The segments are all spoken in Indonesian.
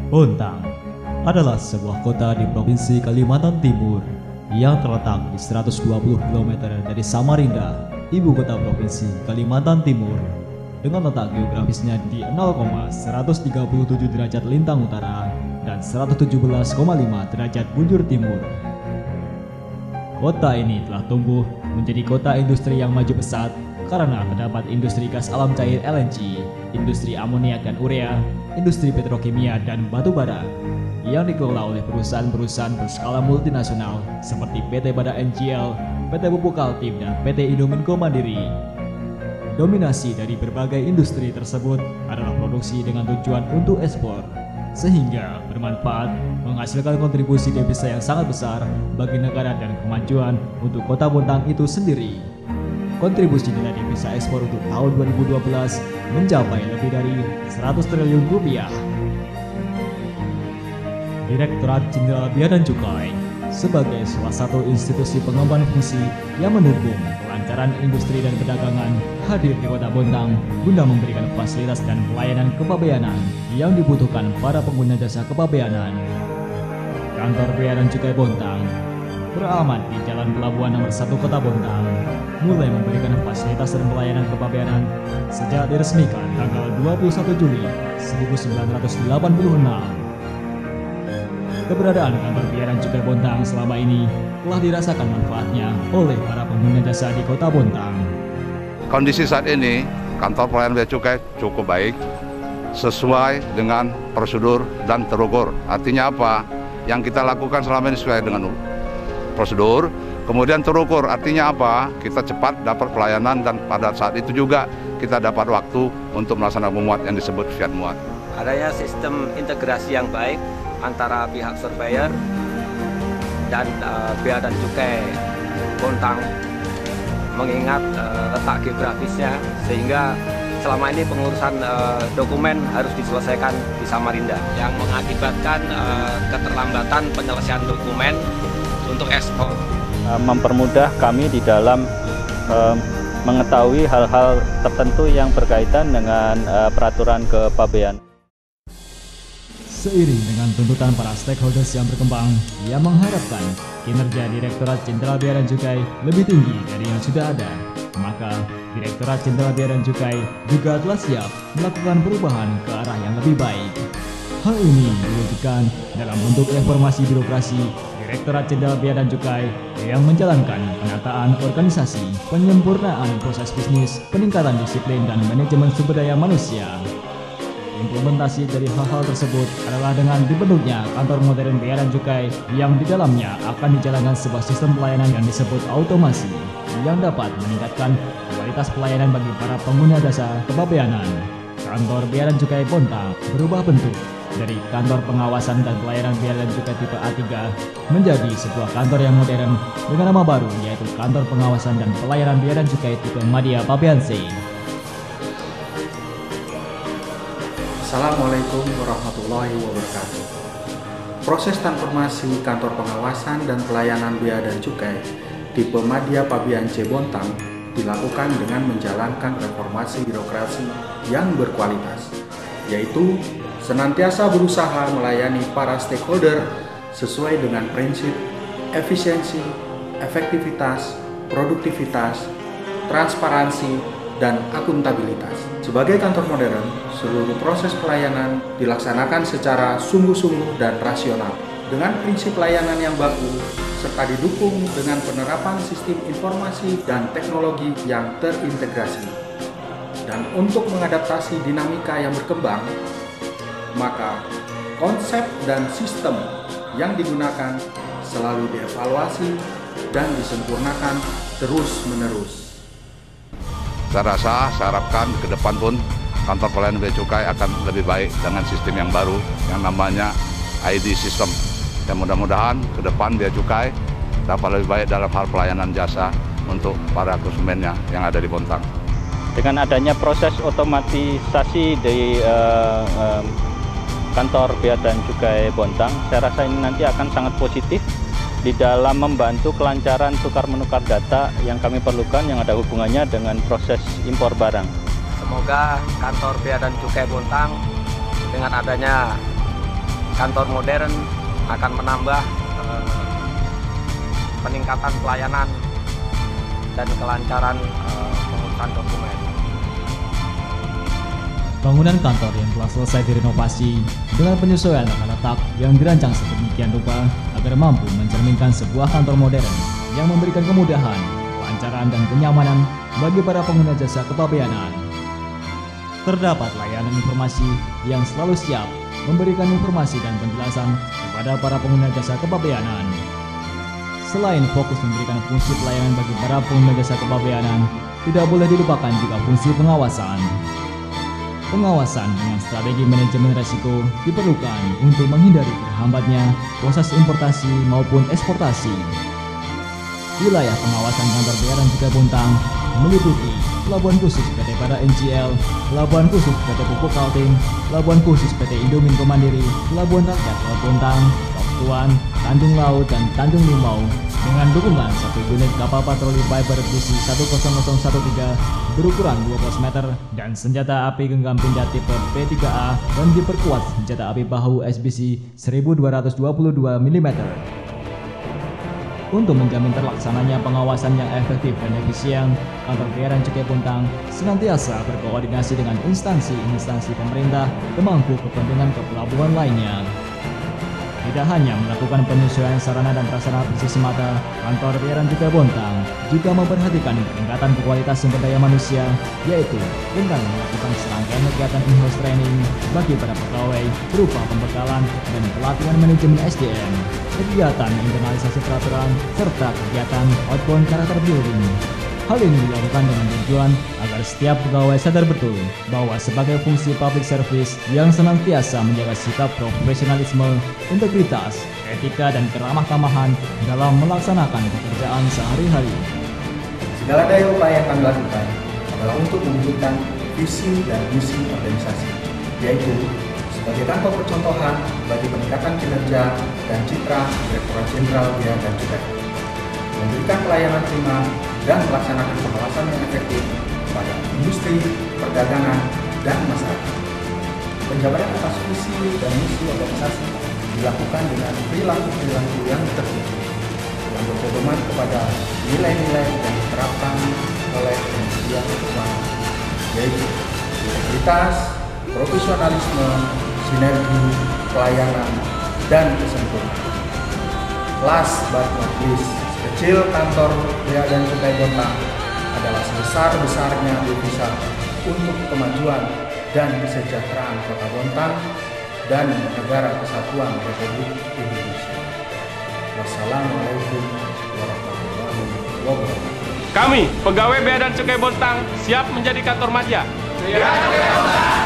Bontang adalah sebuah kota di Provinsi Kalimantan Timur yang terletak di 120 km dari Samarinda, ibu kota Provinsi Kalimantan Timur, dengan letak geografisnya di 0,137 derajat lintang utara dan 117,5 derajat bujur timur. Kota ini telah tumbuh menjadi kota industri yang maju pesat karena terdapat industri gas alam cair LNG, industri amoniak dan urea, industri petrokimia dan batu bara yang dikelola oleh perusahaan-perusahaan berskala multinasional seperti PT Bada NGL, PT Pupuk Kaltim, dan PT Indominco Mandiri. Dominasi dari berbagai industri tersebut adalah produksi dengan tujuan untuk ekspor, sehingga bermanfaat menghasilkan kontribusi devisa yang sangat besar bagi negara dan kemajuan untuk kota Bontang itu sendiri. Kontribusi nilai devisa ekspor untuk tahun 2012 mencapai lebih dari 100 triliun rupiah. Direktorat Jenderal Bea dan Cukai sebagai salah satu institusi pengemban fungsi yang mendukung kelancaran industri dan perdagangan hadir di Kota Bontang guna memberikan fasilitas dan pelayanan kepabeanan yang dibutuhkan para pengguna jasa kepabeanan. Kantor Bea dan Cukai Bontang beralamat di Jalan Pelabuhan Nomor 1 Kota Bontang, mulai memberikan fasilitas dan pelayanan kepabeanan sejak diresmikan tanggal 21 Juli 1986. Keberadaan kantor Bea dan Cukai Bontang selama ini telah dirasakan manfaatnya oleh para pengguna jasa di Kota Bontang. Kondisi saat ini, kantor pelayanan Bea Cukai cukup baik, sesuai dengan prosedur dan terukur. Artinya apa? Yang kita lakukan selama ini sesuai dengan prosedur, kemudian terukur. Artinya apa? Kita cepat dapat pelayanan dan pada saat itu juga kita dapat waktu untuk melaksanakan memuat yang disebut fiat muat. Adanya sistem integrasi yang baik antara pihak surveyor dan Bea dan Cukai Bontang, mengingat letak geografisnya, sehingga selama ini pengurusan dokumen harus diselesaikan di Samarinda, yang mengakibatkan keterlambatan penyelesaian dokumen untuk ekspor. Mempermudah kami di dalam mengetahui hal-hal tertentu yang berkaitan dengan peraturan kepabeanan. Seiring dengan tuntutan para stakeholders yang berkembang, ia mengharapkan kinerja Direktorat Jenderal Bea dan Cukai lebih tinggi dari yang sudah ada. Maka, Direktorat Jenderal Bea dan Cukai juga telah siap melakukan perubahan ke arah yang lebih baik. Hal ini diwujudkan dalam bentuk reformasi birokrasi Direktorat Jenderal Bea dan Cukai yang menjalankan penataan organisasi, penyempurnaan proses bisnis, peningkatan disiplin dan manajemen sumber daya manusia. Implementasi dari hal-hal tersebut adalah dengan dibentuknya kantor modern Bea dan Cukai yang di dalamnya akan dijalankan sebuah sistem pelayanan yang disebut automasi yang dapat meningkatkan kualitas pelayanan bagi para pengguna jasa kepabeanan. Kantor Bea dan Cukai Bontang berubah bentuk dari kantor pengawasan dan pelayanan Bea dan Cukai tipe A3 menjadi sebuah kantor yang modern dengan nama baru, yaitu Kantor Pengawasan dan Pelayanan Bea dan Cukai tipe Madya Pabeanse. Assalamualaikum warahmatullahi wabarakatuh. Proses transformasi kantor pengawasan dan pelayanan bea dan cukai tipe Madya Pabeanse Bontang dilakukan dengan menjalankan reformasi birokrasi yang berkualitas, yaitu senantiasa berusaha melayani para stakeholder sesuai dengan prinsip efisiensi, efektivitas, produktivitas, transparansi, dan akuntabilitas. Sebagai kantor modern, seluruh proses pelayanan dilaksanakan secara sungguh-sungguh dan rasional, dengan prinsip layanan yang baku, serta didukung dengan penerapan sistem informasi dan teknologi yang terintegrasi. Dan untuk mengadaptasi dinamika yang berkembang, maka konsep dan sistem yang digunakan selalu dievaluasi dan disempurnakan terus-menerus. Saya harapkan ke depan pun kantor pelayanan Bea Cukai akan lebih baik dengan sistem yang baru yang namanya ID system. Dan mudah-mudahan ke depan Bea Cukai dapat lebih baik dalam hal pelayanan jasa untuk para konsumennya yang ada di Bontang. Dengan adanya proses otomatisasi di kantor Bea dan Cukai Bontang, saya rasa ini nanti akan sangat positif di dalam membantu kelancaran tukar-menukar data yang kami perlukan yang ada hubungannya dengan proses impor barang. Semoga kantor Bea dan Cukai Bontang dengan adanya kantor modern akan menambah peningkatan pelayanan dan kelancaran pengurusan dokumen. Bangunan kantor yang telah selesai direnovasi dengan penyesuaian tata letak yang dirancang sedemikian rupa agar mampu mencerminkan sebuah kantor modern yang memberikan kemudahan, kelancaran, dan kenyamanan bagi para pengguna jasa kepabeanan. Terdapat layanan informasi yang selalu siap memberikan informasi dan penjelasan kepada para pengguna jasa kepabeanan. Selain fokus memberikan fungsi pelayanan bagi para pengguna jasa kepabeanan, tidak boleh dilupakan juga fungsi pengawasan. Pengawasan dengan strategi manajemen risiko diperlukan untuk menghindari terhambatnya proses importasi maupun eksportasi. Wilayah pengawasan kantor Bea dan Cukai Bontang meliputi Pelabuhan Khusus PT Pada NGL, Pelabuhan Khusus PT Pupuk Kaltim, Pelabuhan Khusus PT Indominco Mandiri, Pelabuhan Rakyat Laut Bontang, Tok Tuan, Tanjung Laut, dan Tanjung Limau dengan dukungan satu unit kapal patroli Viper Besi 10013 berukuran 12 meter dan senjata api genggam pindah tipe P3A dan diperkuat senjata api bahu SBC 1222 mm. Untuk menjamin terlaksananya pengawasan yang efektif dan efisien, kantor Bea dan Cukai Bontang senantiasa berkoordinasi dengan instansi-instansi pemerintah pemangku kepentingan kepelabuhan lainnya. Tidak hanya melakukan penyesuaian sarana dan prasarana fisik semata, kantor Bea dan Cukai Bontang juga memperhatikan peningkatan kualitas sumber daya manusia, yaitu dengan melakukan serangkaian kegiatan in-house training bagi para pegawai berupa pembekalan dan pelatihan manajemen SDM, kegiatan internalisasi peraturan, serta kegiatan outbound character building. Hal ini dilakukan dengan tujuan agar setiap pegawai sadar betul bahwa sebagai fungsi public service yang senantiasa menjaga sikap profesionalisme, integritas, etika, dan keramah tamahan dalam melaksanakan pekerjaan sehari-hari. Segala daya upaya yang kami lakukan adalah untuk mewujudkan visi dan misi organisasi, yaitu sebagai kantor percontohan bagi peningkatan kinerja dan citra Direktorat Jenderal Bea dan Cukai, memberikan pelayanan prima dan melaksanakan pengawasan yang efektif pada industri, perdagangan, dan masyarakat. Penjabaran atas visi dan misi organisasi dilakukan dengan perilaku-perilaku yang tertentu yang berpedoman kepada nilai-nilai yang diterapkan oleh manusia keuangan, yaitu integritas, profesionalisme, sinergi, pelayanan, dan kesempurnaan. Last but not least, kecil kantor Bea dan Cukai Bontang adalah sebesar-besarnya devisa untuk kemajuan dan kesejahteraan Kota Bontang dan Negara Kesatuan Republik Indonesia. Wassalamualaikum warahmatullahi wabarakatuh. Kami, pegawai Bea dan Cukai Bontang, siap menjadi kantor madya. Bea dan Cukai Bontang,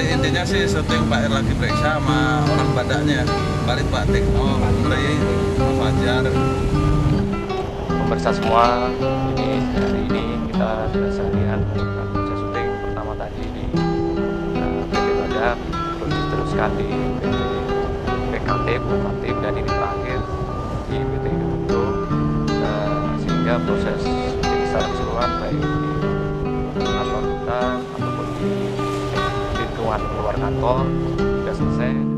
intinya sih syuting Pak lagi periksa sama orang badaknya balik batik mulai Fajar Pemirsa semua, ini hari ini kita sudah seharian proses syuting pertama tadi di PT Badak, terus diteruskan di PT PKT, Kaltim, dan ini terakhir di PT Indominco, sehingga proses syuting secara keseluruhan baik di kantor kita ataupun di lingkungan luar kantor sudah selesai.